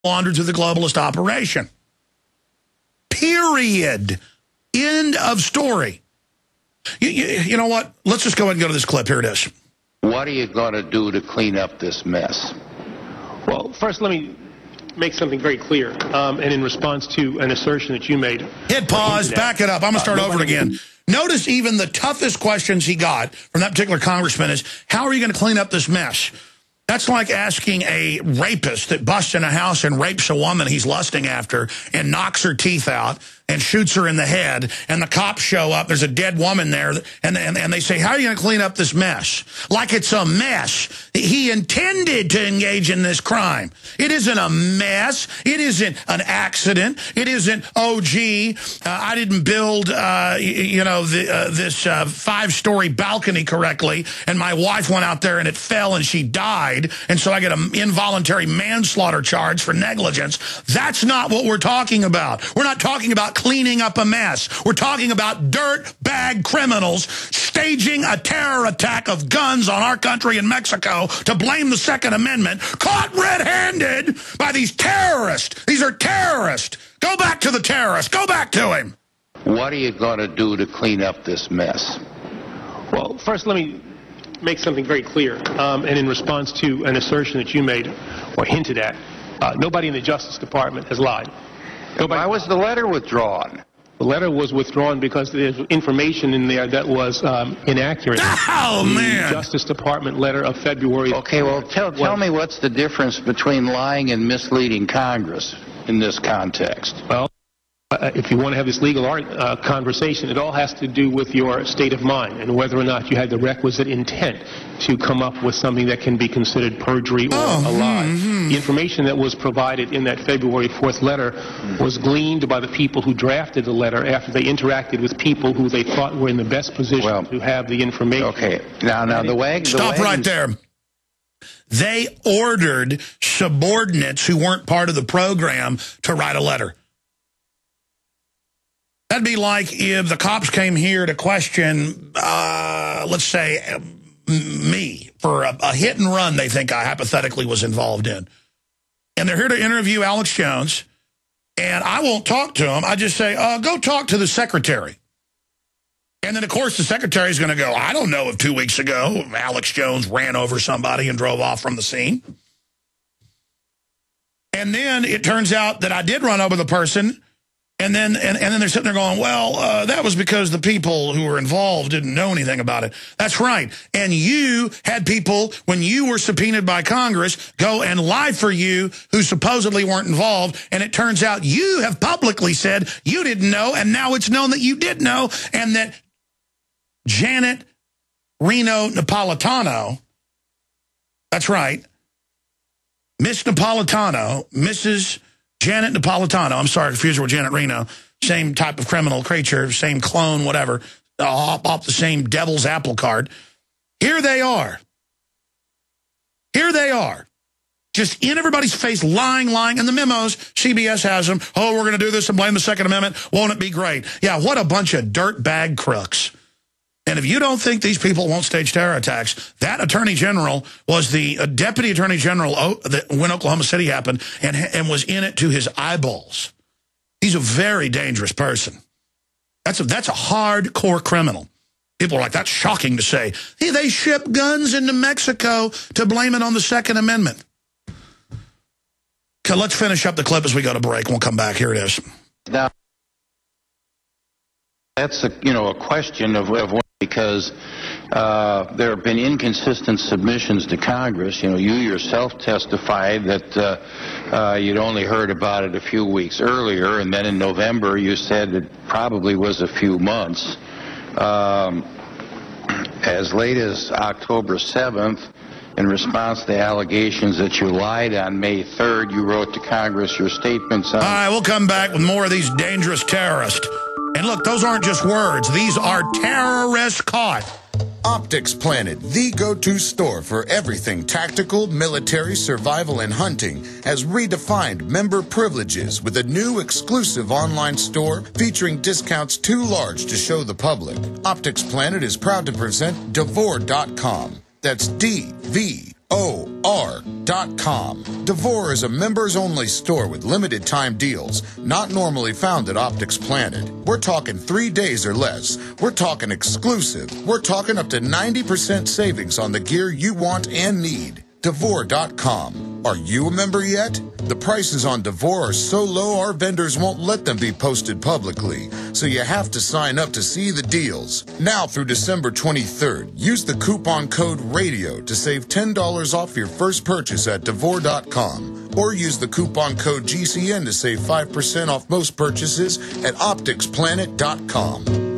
laundered through the globalist operation. Period. End of story. You know what? Let's just go ahead and go to this clip. Here it is. What are you going to do to clean up this mess? Well, first let me make something very clear, and in response to an assertion that you made. Hit pause, back it up. I'm going to start over again. Notice even the toughest questions he got from that particular congressman is, how are you going to clean up this mess? That's like asking a rapist that busts in a house and rapes a woman he's lusting after and knocks her teeth out and shoots her in the head, and the cops show up, there's a dead woman there, and they say, how are you going to clean up this mess? Like it's a mess. He intended to engage in this crime. It isn't a mess. It isn't an accident. It isn't, oh, gee, I didn't build, this 5-story balcony correctly, and my wife went out there and it fell and she died, and so I get an involuntary manslaughter charge for negligence. That's not what we're talking about. We're not talking about cleaning up a mess. We're talking about dirt-bag criminals staging a terror attack of guns on our country in Mexico to blame the Second Amendment, caught red-handed by these terrorists. These are terrorists. Go back to the terrorist. Go back to him. What are you going to do to clean up this mess? Well, first let me make something very clear, and in response to an assertion that you made or hinted at, nobody in the Justice Department has lied. Why was the letter withdrawn? The letter was withdrawn because there's information in there that was inaccurate. Oh, man. The Justice Department letter of February. Okay, well, tell me what's the difference between lying and misleading Congress in this context? Well, if you want to have this legal conversation, it all has to do with your state of mind and whether or not you had the requisite intent to come up with something that can be considered perjury or a lie. The information that was provided in that February 4th letter was gleaned by the people who drafted the letter after they interacted with people who they thought were in the best position to have the information. Okay, now the way... Stop right there. They ordered subordinates who weren't part of the program to write a letter. That'd be like if the cops came here to question, let's say, me for a hit and run they think I hypothetically was involved in. And they're here to interview Alex Jones, and I won't talk to him. I just say, go talk to the secretary. And then, of course, the secretary is going to go, I don't know if 2 weeks ago Alex Jones ran over somebody and drove off from the scene. And then it turns out that I did run over the person. And then they're sitting there going, well, that was because the people who were involved didn't know anything about it. That's right. And you had people, when you were subpoenaed by Congress, go and lie for you who supposedly weren't involved. And it turns out you have publicly said you didn't know, and now it's known that you did know, and that Janet Reno Napolitano, that's right, Miss Napolitano, Mrs. Janet Napolitano, I'm sorry, confused her with Janet Reno, same type of criminal creature, same clone, whatever, off the same devil's apple cart. Here they are. Here they are. Just in everybody's face, lying, and the memos, CBS has them, oh, we're going to do this and blame the Second Amendment, won't it be great? Yeah, what a bunch of dirtbag crooks. And if you don't think these people won't stage terror attacks, that attorney general was the deputy attorney general when Oklahoma City happened and was in it to his eyeballs. He's a very dangerous person. That's a hardcore criminal. People are like, that's shocking to say. Hey, they ship guns into Mexico to blame it on the Second Amendment. Okay, let's finish up the clip as we go to break. We'll come back. Here it is. Now, that's a question of because there have been inconsistent submissions to Congress. You yourself testified that you'd only heard about it a few weeks earlier, and then in November you said it probably was a few months. As late as October 7th, in response to the allegations that you lied on May 3rd, you wrote to Congress your statements on... All right, we'll come back with more of these dangerous terrorists. And look, those aren't just words. These are terrorists caught. Optics Planet, the go-to store for everything tactical, military, survival, and hunting, has redefined member privileges with a new exclusive online store featuring discounts too large to show the public. Optics Planet is proud to present Devore.com. That's DVORE.com. Devore is a members-only store with limited-time deals, not normally found at Optics Planet. We're talking 3 days or less. We're talking exclusive. We're talking up to 90% savings on the gear you want and need. Devore.com. Are you a member yet? The prices on Devore are so low our vendors won't let them be posted publicly, so you have to sign up to see the deals. Now through December 23rd, use the coupon code RADIO to save $10 off your first purchase at Devore.com, or use the coupon code GCN to save 5% off most purchases at OpticsPlanet.com.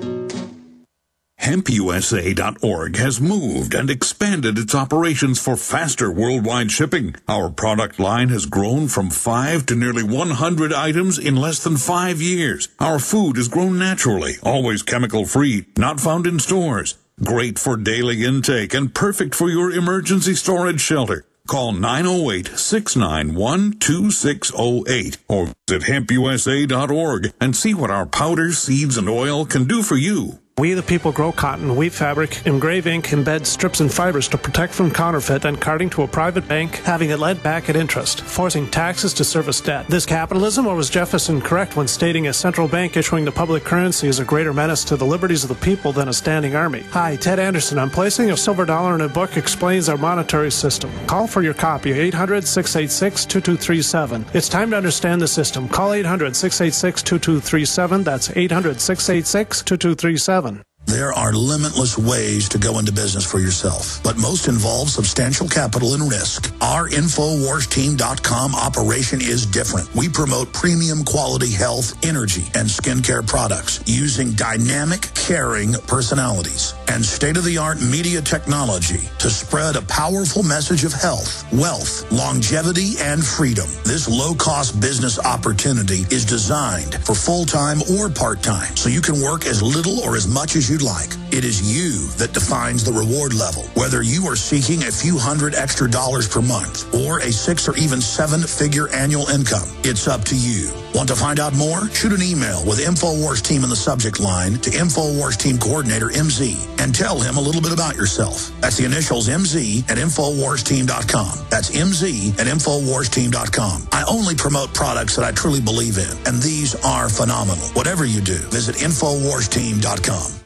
HempUSA.org has moved and expanded its operations for faster worldwide shipping. Our product line has grown from 5 to nearly 100 items in less than 5 years. Our food is grown naturally, always chemical-free, not found in stores. Great for daily intake and perfect for your emergency storage shelter. Call 908-691-2608 or visit HempUSA.org and see what our powders, seeds, and oil can do for you. We the people grow cotton, weave fabric, engrave ink, embed strips and fibers to protect from counterfeit and carting to a private bank, having it lent back at interest, forcing taxes to service debt. This capitalism, or was Jefferson correct when stating a central bank issuing the public currency is a greater menace to the liberties of the people than a standing army? Hi, Ted Anderson. I'm placing a silver dollar in a book explains our monetary system. Call for your copy, 800-686-2237. It's time to understand the system. Call 800-686-2237. That's 800-686-2237. There are limitless ways to go into business for yourself, but most involve substantial capital and risk. Our InfoWarsTeam.com operation is different. We promote premium quality health, energy, and skincare products using dynamic, caring personalities and state-of-the-art media technology to spread a powerful message of health, wealth, longevity, and freedom. This low-cost business opportunity is designed for full-time or part-time, so you can work as little or as much as you'd like. It is you that defines the reward level. Whether you are seeking a few $100 extra per month or a 6 or even 7-figure annual income, it's up to you. Want to find out more? Shoot an email with InfoWars Team in the subject line to InfoWars Team Coordinator MZ and tell him a little bit about yourself. That's the initials MZ at InfoWarsTeam.com. That's MZ at InfoWarsTeam.com. I only promote products that I truly believe in, and these are phenomenal. Whatever you do, visit InfoWarsTeam.com.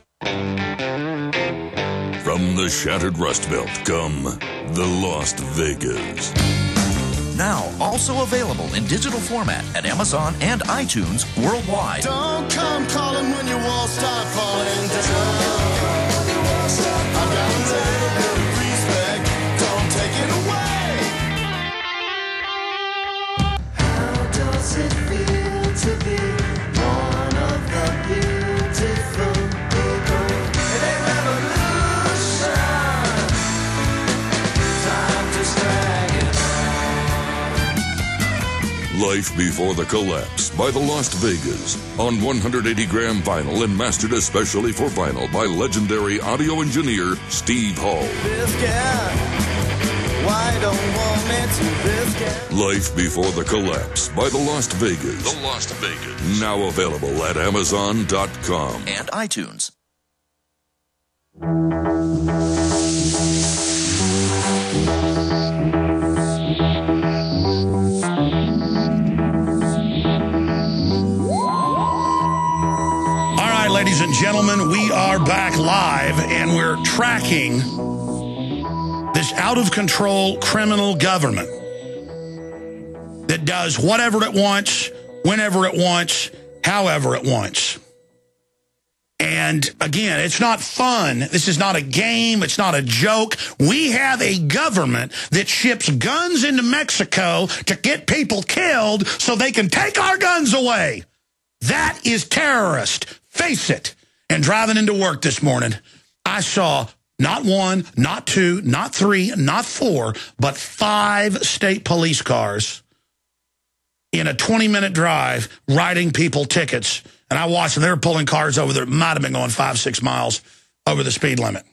From the shattered Rust Belt come the Las Vegas. Now also available in digital format at Amazon and iTunes worldwide. Don't come calling when your walls start falling down. I've got a little bit of respect. Don't take it away. How does it feel to be one of the beautiful people in a revolution? Time to drag it. Life Before the Collapse by the Las Vegas on 180-gram vinyl and mastered especially for vinyl by legendary audio engineer Steve Hall. Why don't want me to biscuit? Life Before the Collapse by the Las Vegas. The Las Vegas. Now available at Amazon.com and iTunes. Ladies and gentlemen, we are back live, and we're tracking this out-of-control criminal government that does whatever it wants, whenever it wants, however it wants. And again, it's not fun. This is not a game. It's not a joke. We have a government that ships guns into Mexico to get people killed so they can take our guns away. That is terrorist. Face it. And driving into work this morning, I saw not 1, not 2, not 3, not 4, but 5 state police cars in a 20-minute drive writing people tickets. And I watched them. They were pulling cars over there. Might have been going 5-6 miles over the speed limit.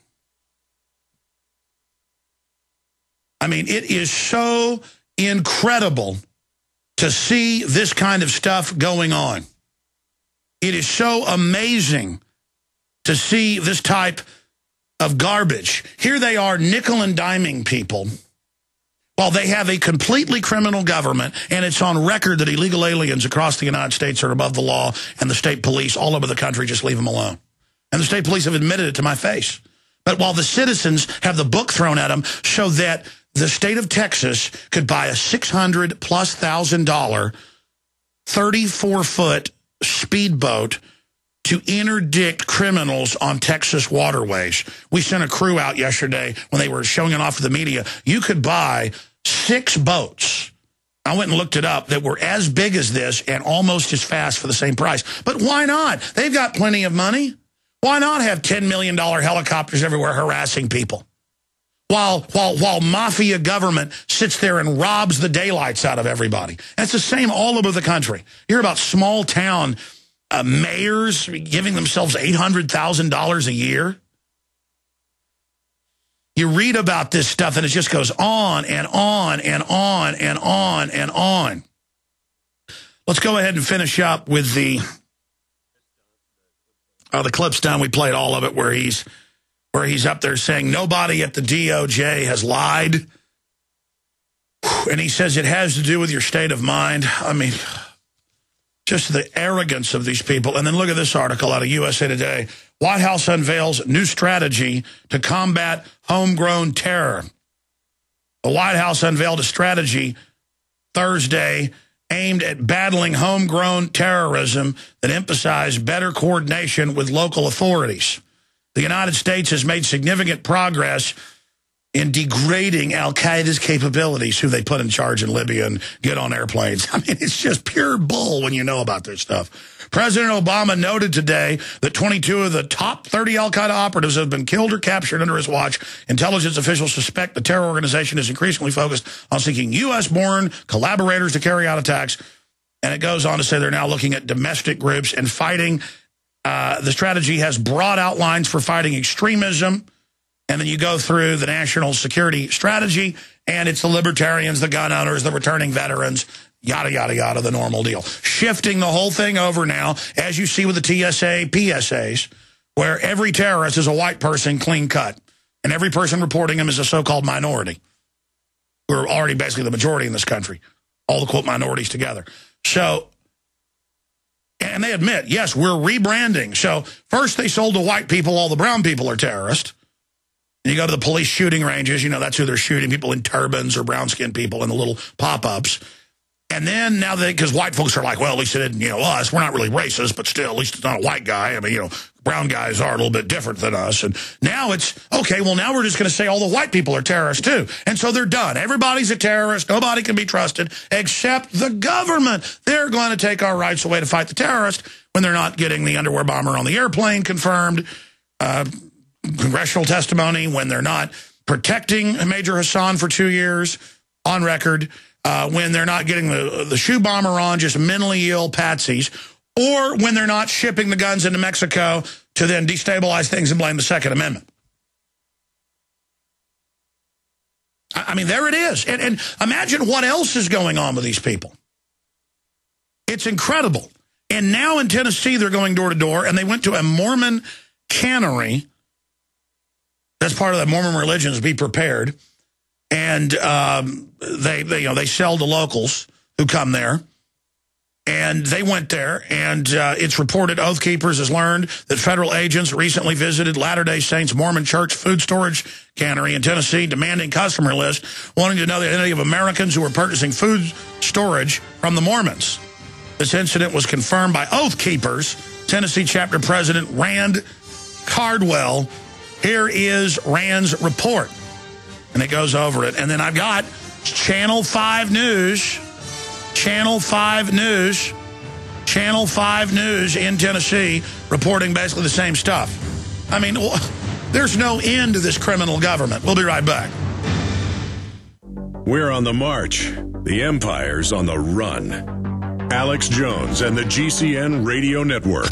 I mean, it is so incredible to see this kind of stuff going on. It is so amazing to see this type of garbage. Here they are nickel and diming people while they have a completely criminal government, and it's on record that illegal aliens across the United States are above the law, and the state police all over the country just leave them alone. And the state police have admitted it to my face. But while the citizens have the book thrown at them so that the state of Texas could buy a $600,000 34-foot speedboat to interdict criminals on Texas waterways. We sent a crew out yesterday when they were showing it off to the media. You could buy 6 boats. I went and looked it up that were as big as this and almost as fast for the same price. But why not? They've got plenty of money. Why not have $10 million helicopters everywhere harassing people? While mafia government sits there and robs the daylights out of everybody. That's the same all over the country. You hear about small town mayors giving themselves $800,000 a year. You read about this stuff and it just goes on and on and on and on and on. Let's go ahead and finish up with the clip's done. We played all of it where he's up there saying nobody at the DOJ has lied. And he says it has to do with your state of mind. I mean, just the arrogance of these people. And then look at this article out of USA Today. White House unveils new strategy to combat homegrown terror. The White House unveiled a strategy Thursday aimed at battling homegrown terrorism that emphasized better coordination with local authorities. The United States has made significant progress in degrading al-Qaeda's capabilities, who they put in charge in Libya and get on airplanes. I mean, it's just pure bull when you know about this stuff. President Obama noted today that 22 of the top 30 al-Qaeda operatives have been killed or captured under his watch. Intelligence officials suspect the terror organization is increasingly focused on seeking U.S.-born collaborators to carry out attacks. And it goes on to say they're now looking at domestic groups and fighting. The strategy has broad outlines for fighting extremism. And then you go through the national security strategy, and it's the libertarians, the gun owners, the returning veterans, yada, yada, yada, the normal deal. Shifting the whole thing over now, as you see with the TSA, PSAs, where every terrorist is a white person, clean cut. And every person reporting them is a so-called minority. We're already basically the majority in this country, all the, quote, minorities together. So, and they admit, yes, we're rebranding. So first they sold to white people, all the brown people are terrorists. You go to the police shooting ranges, you know, that's who they're shooting, people in turbans or brown-skinned people in the little pop-ups. And then now because white folks are like, well, at least it didn't, us. We're not really racist, but still, at least it's not a white guy. I mean, brown guys are a little bit different than us. And now it's, okay, well, now we're just going to say all the white people are terrorists, too. And so they're done. Everybody's a terrorist. Nobody can be trusted except the government. They're going to take our rights away to fight the terrorist when they're not getting the underwear bomber on the airplane confirmed. Congressional testimony when they're not protecting Major Hassan for 2 years on record, when they're not getting the shoe bomber on just mentally ill patsies, or when they're not shipping the guns into Mexico to then destabilize things and blame the Second Amendment. I mean, there it is. And imagine what else is going on with these people. It's incredible. And now in Tennessee, they're going door to door, and they went to a Mormon cannery. That's part of the Mormon religion, is be prepared. And they sell to locals who come there. And they went there, and it's reported Oath Keepers has learned that federal agents recently visited Latter-day Saints Mormon Church food storage cannery in Tennessee, demanding customer lists, wanting to know the identity of Americans who were purchasing food storage from the Mormons. This incident was confirmed by Oath Keepers, Tennessee chapter president Rand Cardwell. Here is Rand's report, and it goes over it. And then I've got Channel 5 News, Channel 5 News in Tennessee reporting basically the same stuff. I mean, there's no end to this criminal government. We'll be right back. We're on the march. The empire's on the run. Alex Jones and the GCN Radio Network.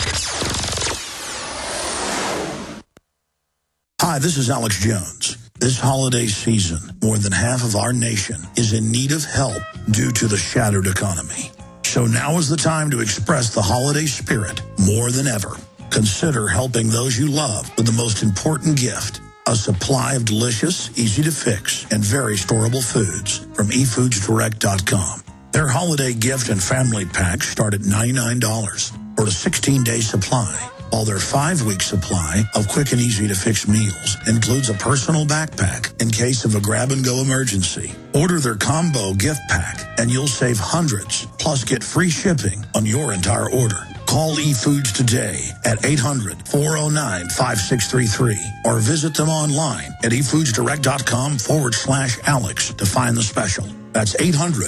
Hi, this is Alex Jones. This holiday season, more than half of our nation is in need of help due to the shattered economy. So now is the time to express the holiday spirit more than ever. Consider helping those you love with the most important gift, A supply of delicious, easy-to-fix, and very storable foods from eFoodsDirect.com. Their holiday gift and family packs start at $99 for a 16-day supply, while their 5-week supply of quick and easy-to-fix meals includes a personal backpack in case of a grab-and-go emergency. Order their combo gift pack, and you'll save hundreds, plus get free shipping on your entire order. Call eFoods today at 800-409-5633 or visit them online at eFoodsDirect.com/Alex to find the special. That's 800